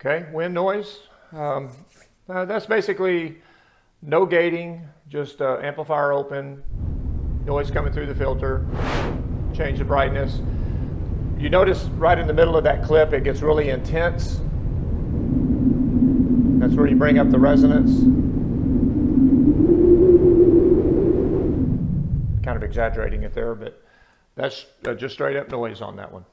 Okay, wind noise. That's basically no gating, just amplifier open, noise coming through the filter, change the brightness. You notice right in the middle of that clip it gets really intense. That's where you bring up the resonance. Kind of exaggerating it there, but that's just straight up noise on that one.